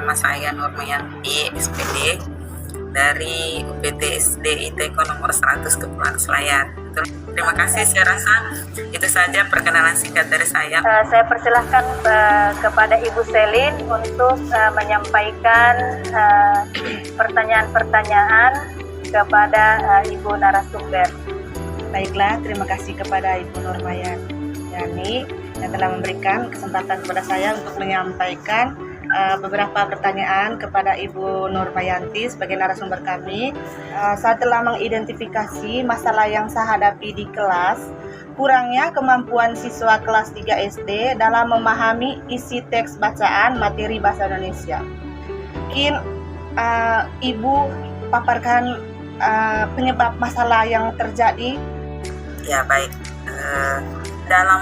nama saya Nurmayanti, SPD dari UPT SDITEKO nomor 100 Kepulauan Selayar. Terima kasih, saya rasa itu saja perkenalan singkat dari saya. Saya persilahkan kepada Ibu Selin untuk menyampaikan pertanyaan-pertanyaan kepada Ibu narasumber. Baiklah, terima kasih kepada Ibu Nurmayanti yang telah memberikan kesempatan kepada saya untuk menyampaikan beberapa pertanyaan kepada Ibu Nurmayanti sebagai narasumber kami. Saya telah mengidentifikasi masalah yang saya hadapi di kelas, kurangnya kemampuan siswa kelas 3 SD dalam memahami isi teks bacaan materi bahasa Indonesia. Mungkin Ibu paparkan penyebab masalah yang terjadi. Ya, baik. Dalam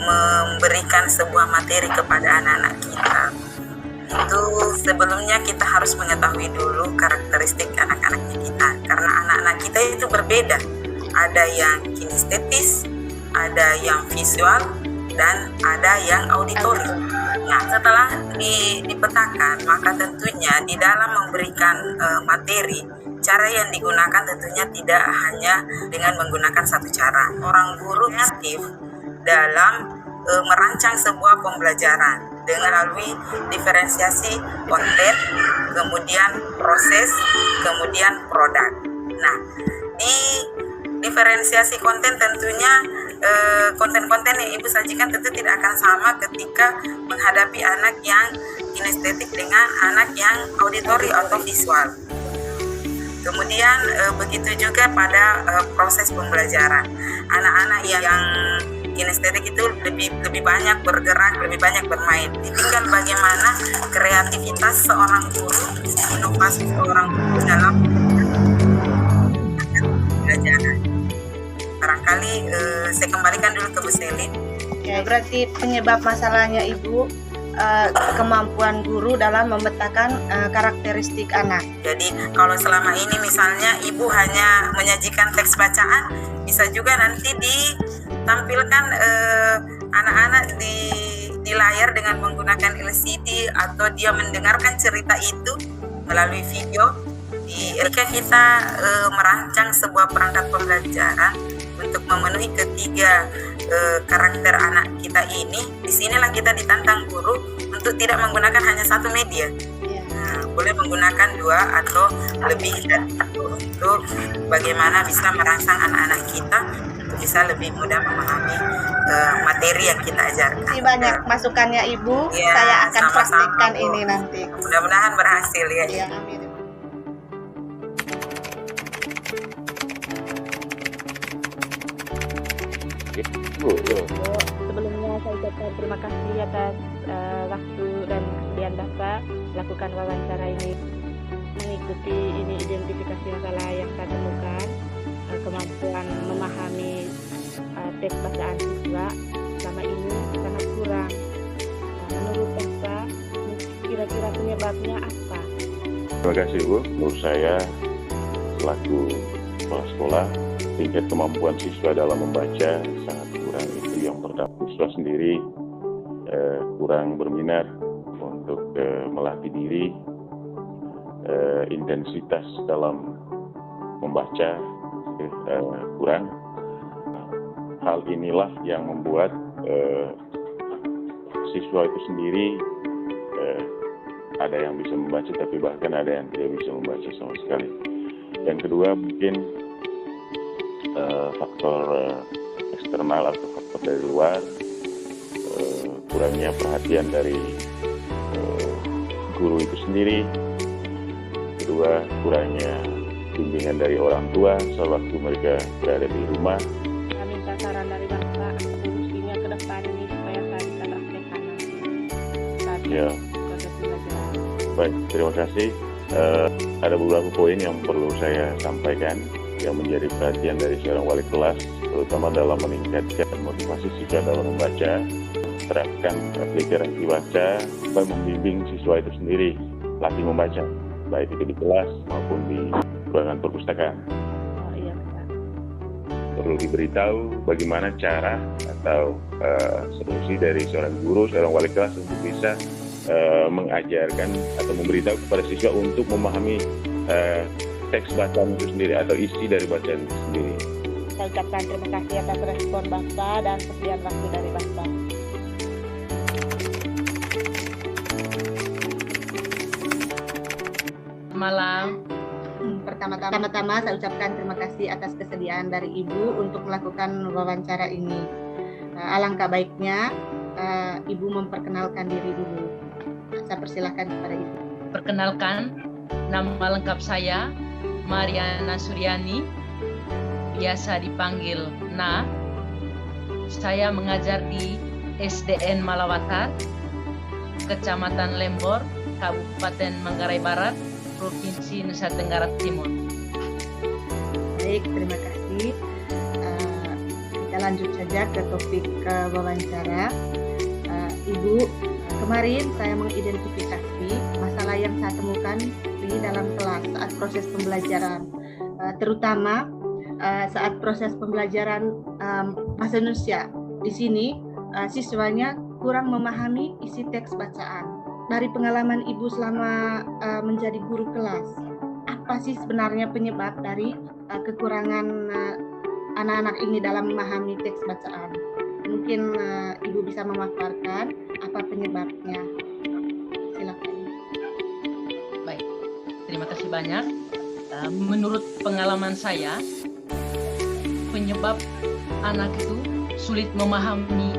memberikan sebuah materi kepada anak-anak kita, itu sebelumnya kita harus mengetahui dulu karakteristik anak-anak kita, karena anak-anak kita itu berbeda. Ada yang kinestetis, ada yang visual, dan ada yang auditori. Nah, setelah dipetakan, maka tentunya di dalam memberikan materi, cara yang digunakan tentunya tidak hanya dengan menggunakan satu cara. Orang guru aktif dalam merancang sebuah pembelajaran dengan melalui diferensiasi konten, kemudian proses, kemudian produk. Nah, di diferensiasi konten tentunya konten-konten yang Ibu sajikan tentu tidak akan sama ketika menghadapi anak yang kinestetik dengan anak yang auditori atau visual. Kemudian begitu juga pada proses pembelajaran. Anak-anak yang kinestetik itu lebih banyak bergerak, lebih banyak bermain. Tinggal bagaimana kreativitas seorang guru, inovasi seorang guru dalam pembelajaran. Barangkali saya kembalikan dulu ke Bu Selin. Ya, berarti penyebab masalahnya Ibu kemampuan guru dalam memetakan karakteristik anak. Jadi kalau selama ini misalnya Ibu hanya menyajikan teks bacaan, bisa juga nanti ditampilkan anak-anak di layar dengan menggunakan LCD, atau dia mendengarkan cerita itu melalui video. Jika kita merancang sebuah perangkat pembelajaran untuk memenuhi ketiga karakter anak kita ini, disinilah kita ditantang guru untuk tidak menggunakan hanya satu media. Nah, boleh menggunakan 2 atau lebih dari 1 untuk bagaimana bisa merangsang anak-anak kita untuk bisa lebih mudah memahami materi yang kita ajarkan. Terima kasih banyak masukannya Ibu. Ya, Saya akan sama-sama, praktikkan Bu. ini nanti. Mudah-mudahan berhasil ya. Ya, amin. Sebelumnya saya ucapkan terima kasih atas waktu dan kesediaan Bapak melakukan wawancara ini. Mengikuti ini identifikasi masalah yang saya temukan, kemampuan memahami teks bacaan siswa selama ini sangat kurang. Menurut Bapak, kira-kira penyebabnya apa? Terima kasih Bu. Menurut saya selaku kepala sekolah, tingkat kemampuan siswa dalam membaca sangat kurang. Itu yang pertama. Siswa sendiri kurang berminat untuk melatih diri, intensitas dalam membaca kurang. Hal inilah yang membuat siswa itu sendiri ada yang bisa membaca, tapi bahkan ada yang tidak bisa membaca sama sekali. Yang kedua mungkin faktor eksternal atau faktor dari luar, kurangnya perhatian dari guru itu sendiri. Kedua, kurangnya bimbingan dari orang tua sewaktu mereka berada di rumah. Saya minta saran dari Bapak solusinya ke depan ini supaya saya bisa praktekkan Ya. proses pembelajaran. Baik, terima kasih. Ada beberapa poin yang perlu saya sampaikan yang menjadi perhatian dari seorang wali kelas, terutama dalam meningkatkan motivasi siswa dalam membaca. Terapkan literasi baca dan membimbing siswa itu sendiri latih membaca, baik itu di kelas maupun di ruangan perpustakaan. Oh iya, Pak. Perlu diberitahu bagaimana cara atau solusi dari seorang guru, seorang wali kelas untuk bisa mengajarkan atau memberitahu kepada siswa untuk memahami teks bacaan itu sendiri atau isi dari bacaan itu sendiri. Saya ucapkan terima kasih atas respon Bapak dan kesediaan waktu dari Bapak. Malam. Pertama-tama saya ucapkan terima kasih atas kesediaan dari Ibu untuk melakukan wawancara ini. Alangkah baiknya Ibu memperkenalkan diri dulu. Saya persilahkan kepada Ibu. Perkenalkan, nama lengkap saya Mariana Suryani, biasa dipanggil Na. Saya mengajar di SDN Malawatar, Kecamatan Lembor, Kabupaten Manggarai Barat, Provinsi Nusa Tenggara Timur. Baik, terima kasih. Kita lanjut saja ke topik wawancara. Ibu, kemarin saya mengidentifikasi masalah yang saya temukan di dalam kelas saat proses pembelajaran, terutama saat proses pembelajaran bahasa Indonesia. Di sini siswanya kurang memahami isi teks bacaan. Dari pengalaman Ibu selama menjadi guru kelas, apa sih sebenarnya penyebab dari kekurangan anak-anak ini dalam memahami teks bacaan? Mungkin Ibu bisa memaparkan apa penyebabnya. Silakan. Baik, terima kasih banyak. Menurut pengalaman saya, penyebab anak itu sulit memahami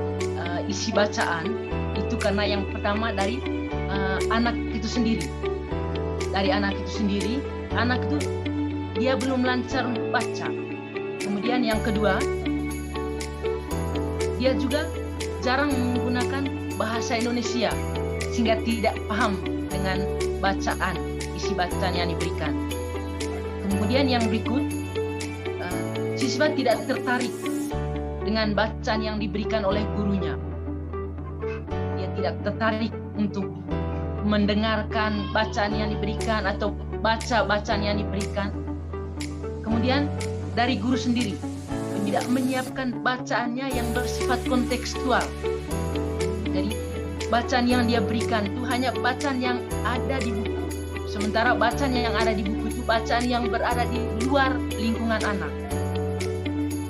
isi bacaan itu karena yang pertama dari anak itu sendiri. Dari anak itu sendiri, anak itu dia belum lancar untuk baca. Kemudian yang kedua, dia juga jarang menggunakan bahasa Indonesia sehingga tidak paham dengan bacaan, isi bacaan yang diberikan. Kemudian yang berikut, siswa tidak tertarik dengan bacaan yang diberikan oleh gurunya. Dia tidak tertarik untuk mendengarkan bacaan yang diberikan atau baca bacaan yang diberikan. Kemudian dari guru sendiri tidak menyiapkan bacaannya yang bersifat kontekstual. Jadi bacaan yang dia berikan itu hanya bacaan yang ada di buku. Sementara bacaan yang ada di buku itu bacaan yang berada di luar lingkungan anak.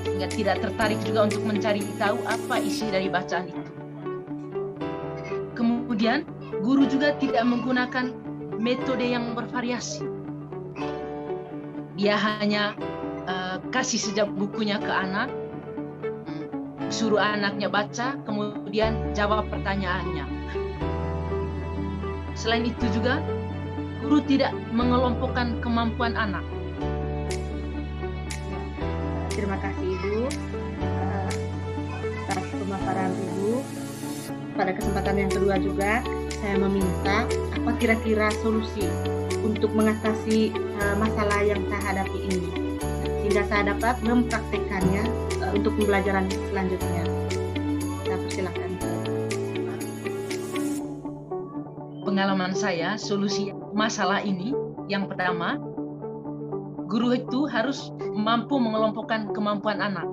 Sehingga tidak tertarik juga untuk mencari tahu apa isi dari bacaan itu. Kemudian guru juga tidak menggunakan metode yang bervariasi. Dia hanya kasih saja bukunya ke anak, suruh anaknya baca, kemudian jawab pertanyaannya. Selain itu juga, guru tidak mengelompokkan kemampuan anak. Terima kasih Ibu atas pemaparan Ibu. Pada kesempatan yang kedua juga, saya meminta apa kira-kira solusi untuk mengatasi masalah yang saya hadapi ini, sehingga saya dapat mempraktikkannya untuk pembelajaran selanjutnya. Saya persilakan. Pengalaman saya, solusi masalah ini, yang pertama, guru itu harus mampu mengelompokkan kemampuan anak.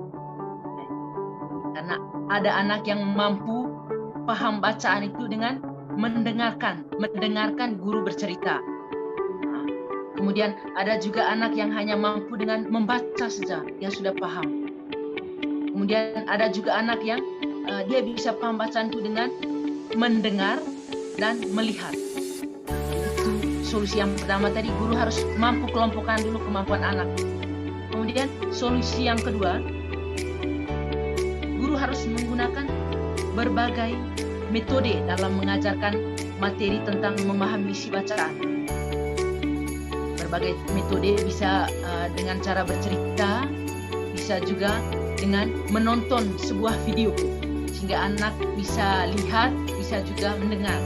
Karena ada anak yang mampu paham bacaan itu dengan mendengarkan guru bercerita. Kemudian ada juga anak yang hanya mampu dengan membaca saja, yang sudah paham. Kemudian ada juga anak yang dia bisa paham bacaan itu dengan mendengar dan melihat. Itu solusi yang pertama tadi, guru harus mampu kelompokkan dulu kemampuan anak. Kemudian solusi yang kedua, guru harus menggunakan berbagai metode dalam mengajarkan materi tentang memahami isi bacaan. Berbagai metode bisa dengan cara bercerita, bisa juga dengan menonton sebuah video sehingga anak bisa lihat, bisa juga mendengar.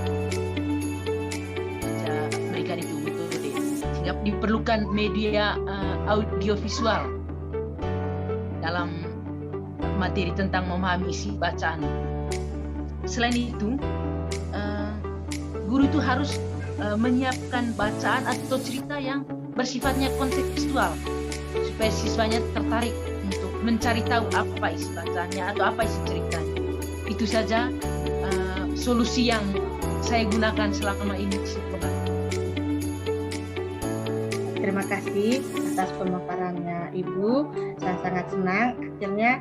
Bisa berikan itu metode sehingga diperlukan media audiovisual dalam materi tentang memahami isi bacaan. Selain itu, guru itu harus menyiapkan bacaan atau cerita yang bersifatnya kontekstual supaya siswanya tertarik untuk mencari tahu apa isi bacaannya atau apa isi ceritanya. Itu saja solusi yang saya gunakan selama ini di sekolah. Terima kasih atas pemaparannya Ibu. Saya sangat senang akhirnya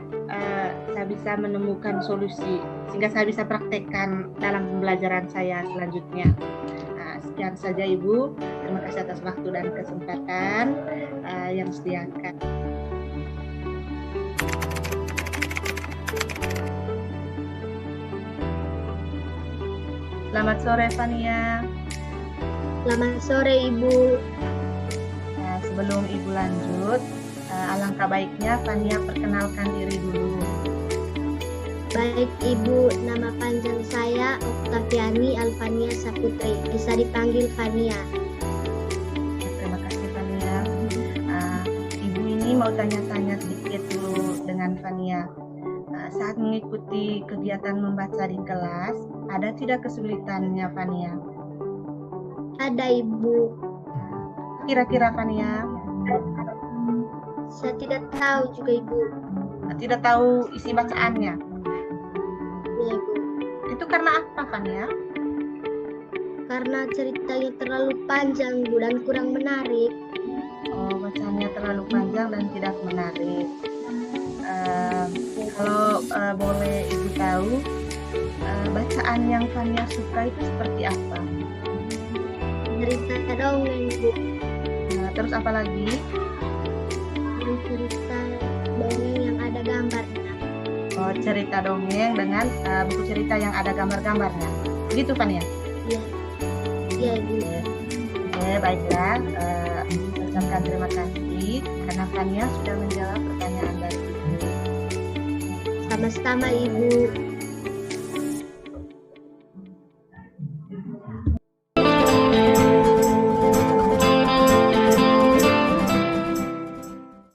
saya bisa menemukan solusi sehingga saya bisa praktekkan dalam pembelajaran saya selanjutnya. Sekian saja Ibu. Terima kasih atas waktu dan kesempatan yang disediakan. Selamat sore Fania. Selamat sore Ibu. Sebelum Ibu lanjut, alangkah baiknya Fania perkenalkan diri dulu. Baik Ibu, nama panjang saya Oktaviani Alfania Saputri, bisa dipanggil Fania. Terima kasih Fania. Ibu ini mau tanya-tanya sedikit dulu dengan Fania. Saat mengikuti kegiatan membaca di kelas, ada tidak kesulitannya Fania? Ada Ibu. Kira-kira Fania? Saya tidak tahu juga Ibu. Tidak tahu isi bacaannya? Ya Ibu. Itu karena apa Fania? Karena ceritanya terlalu panjang Bu dan kurang menarik. Oh, bacaannya terlalu panjang dan tidak menarik. Kalau boleh Ibu tahu, bacaan yang Fania suka itu seperti apa? Cerita dongeng Bu. Terus apa lagi? Dan cerita dongeng yang ada gambarnya. Oh, cerita dongeng dengan buku cerita yang ada gambar-gambarnya. Begitu Fania? Iya. Iya Ibu. Oke, baiklah. Ucapkan terima kasih karena Fania sudah menjawab pertanyaan dari Ibu. Sama-sama Ibu.